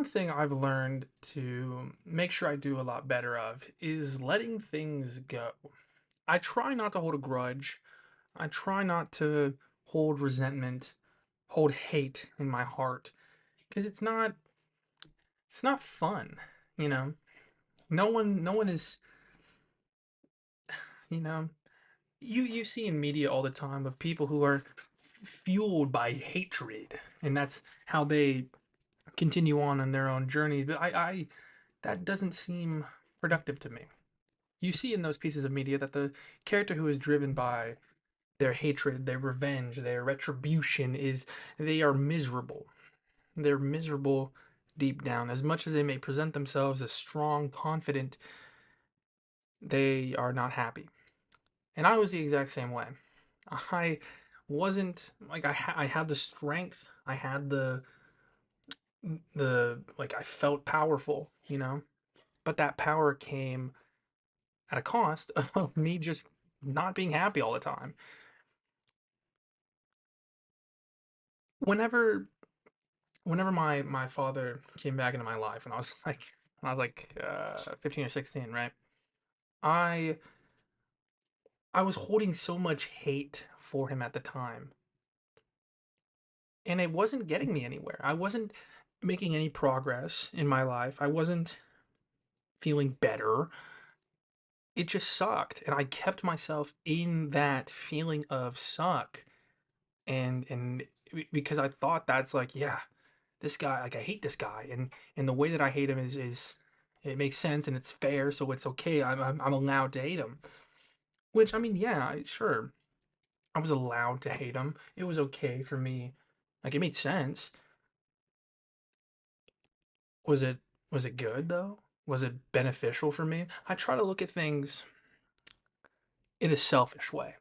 One thing I've learned to make sure I do a lot better of is letting things go. I try not to hold a grudge. I try not to hold resentment, hold hate in my heart because it's not fun, you know. No one is, you know. You see in media all the time of people who are fueled by hatred, and that's how they continue on in their own journey. But I that doesn't seem productive to me. You see in those pieces of media that the character who is driven by their hatred, their revenge, their retribution is they are miserable. They're miserable deep down. As much as they may present themselves as strong, confident, they are not happy. And I was the exact same way. I wasn't like I had the strength, I had the like I felt powerful, but that power came at a cost of me just not being happy all the time. Whenever whenever my father came back into my life when I was like 15 or 16, right? I I was holding so much hate for him at the time, and it wasn't getting me anywhere. I wasn't making any progress in my life. I wasn't feeling better. It just sucked, and I kept myself in that feeling of suck, and because I thought that's like, yeah, this guy, like I hate this guy, and the way that I hate him is it makes sense and it's fair, so it's okay. I'm allowed to hate him. Which I mean, yeah, sure, I was allowed to hate him. It was okay for me. Like it made sense. Was it was it good though? Was it beneficial for me? I try to look at things in a selfish way.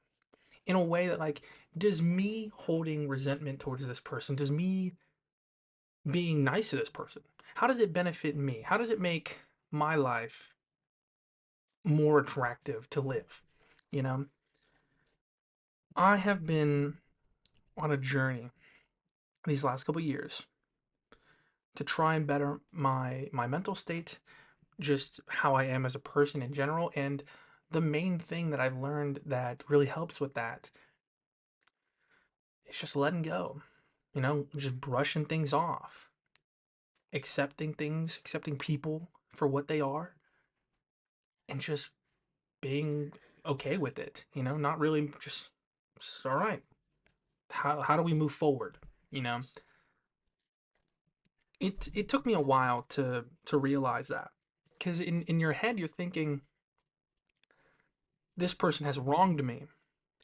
In a way that like, does me holding resentment towards this person, does me being nice to this person, how does it benefit me? How does it make my life more attractive to live? You know, I have been on a journey these last couple years to try and better my mental state, just how I am as a person in general, and the main thing that I've learned that really helps with that is just letting go. Just brushing things off, accepting things, accepting people for what they are, and just being okay with it. Not really just all right. How do we move forward? You know, it took me a while to realize that, because in your head you're thinking this person has wronged me.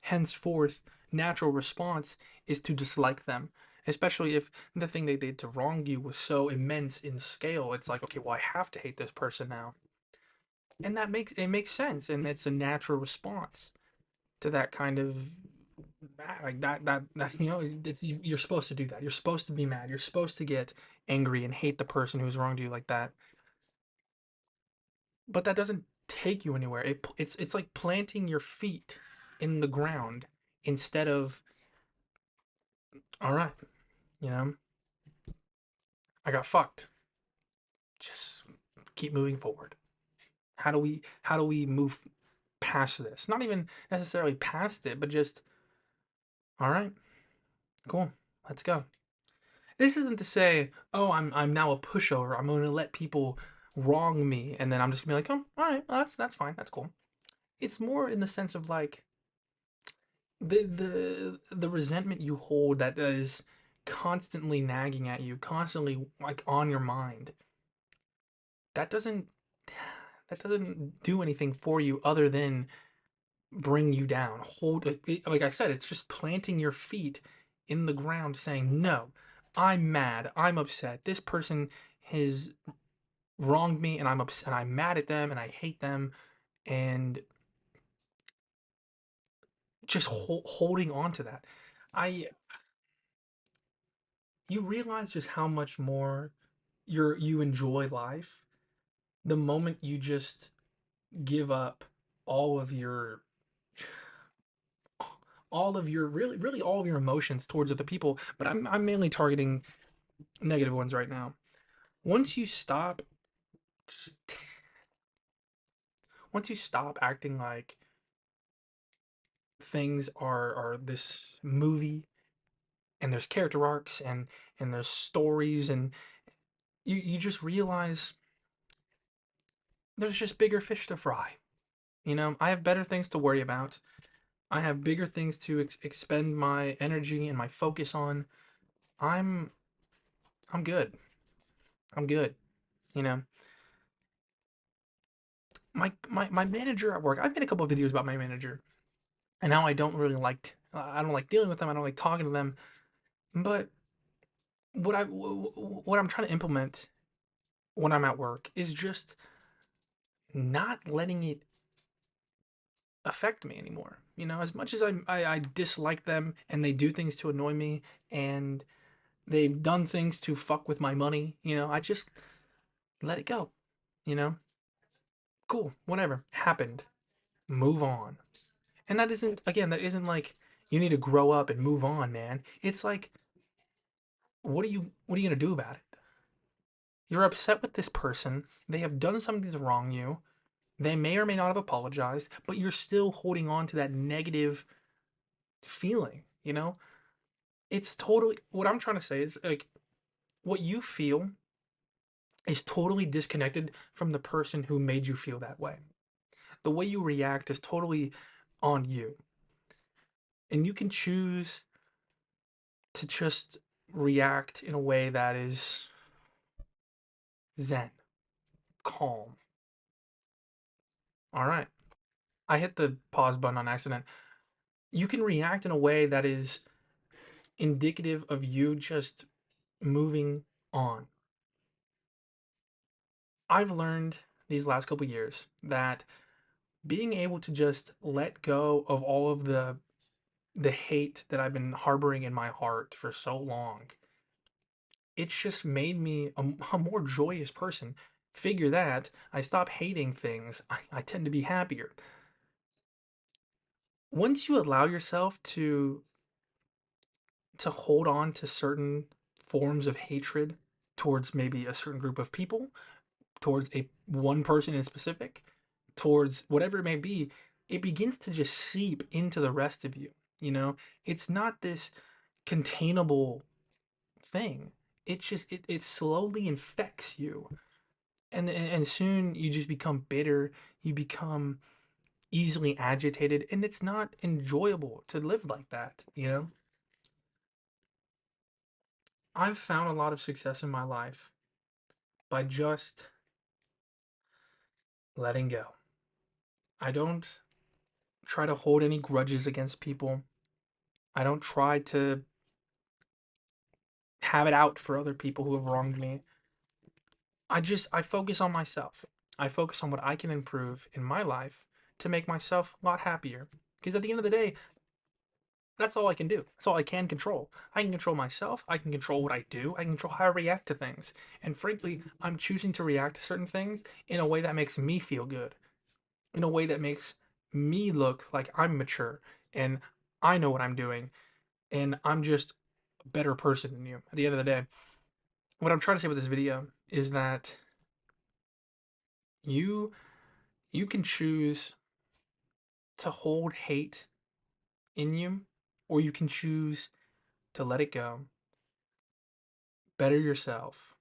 Henceforth, natural response is to dislike them, especially if the thing they did to wrong you was so immense in scale. It's like, okay, well, I have to hate this person now, and it makes sense, and it's a natural response to that kind of like that you're supposed to do that. You're supposed to be mad. You're supposed to get angry and hate the person who's wronged you like that. But that doesn't take you anywhere. It's like planting your feet in the ground instead of, all right, you know, I got fucked. Just keep moving forward. How do we move past this? Not even necessarily past it, but just, all right, cool. Let's go. This isn't to say, oh, I'm now a pushover. I'm going to let people wrong me, and then I'm just gonna be like, oh, all right, well, that's fine, that's cool. It's more in the sense of like the resentment you hold that is constantly nagging at you, constantly like on your mind. That doesn't that doesn't do anything for you other than bring you down. Like I said, it's just planting your feet in the ground, saying, no, I'm mad, I'm upset. This person has wronged me, and I'm upset. I'm mad at them, and I hate them, and just holding on to that. I You realize just how much more you enjoy life the moment you just give up all of your really all of your emotions towards other people, but I'm mainly targeting negative ones right now. Once you stop, once you stop acting like things are this movie and there's character arcs and there's stories and you just realize there's just bigger fish to fry. I have better things to worry about. I have bigger things to expend my energy and my focus on. I'm I'm good. I'm good. You know, my manager at work. I've made a couple of videos about my manager and how I don't like dealing with them. I don't like talking to them. But what I'm trying to implement when I'm at work is just not letting it affect me anymore. As much as I dislike them and they do things to annoy me and they've done things to fuck with my money, I just let it go. You know, cool, whatever happened, move on. And that isn't like you need to grow up and move on, man. It's like, what are you gonna do about it? You're upset with this person. They have done something to wrong you. They may or may not have apologized, but you're still holding on to that negative feeling, It's totally what I'm trying to say is like what you feel is totally disconnected from the person who made you feel that way. The way you react is totally on you. And you can choose to just react in a way that is zen, calm. All right. I hit the pause button on accident. You can react in a way that is indicative of you just moving on. I've learned these last couple years that being able to just let go of all of the hate that I've been harboring in my heart for so long, it's just made me a more joyous person. Figure that I stop hating things, I tend to be happier. Once you allow yourself to hold on to certain forms of hatred towards maybe a certain group of people, towards a one person in specific, towards whatever it may be, it begins to just seep into the rest of you. It's not this containable thing. It slowly infects you. And soon you just become bitter, you become easily agitated, and it's not enjoyable to live like that. I've found a lot of success in my life by just letting go. I don't try to hold any grudges against people. I don't try to have it out for other people who have wronged me. I focus on myself. I focus on what I can improve in my life to make myself a lot happier. Because at the end of the day, that's all I can do. That's all I can control. I can control myself. I can control what I do. I can control how I react to things. And frankly, I'm choosing to react to certain things in a way that makes me feel good, in a way that makes me look like I'm mature and I know what I'm doing and I'm just a better person than you at the end of the day. What I'm trying to say with this video is that you you can choose to hold hate in you or you can choose to let it go, better yourself,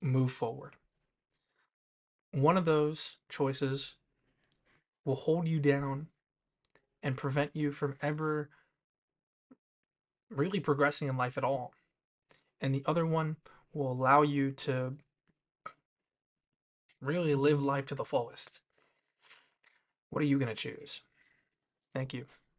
move forward. One of those choices will hold you down and prevent you from ever really progressing in life at all. And the other one will allow you to really live life to the fullest. What are you going to choose? Thank you.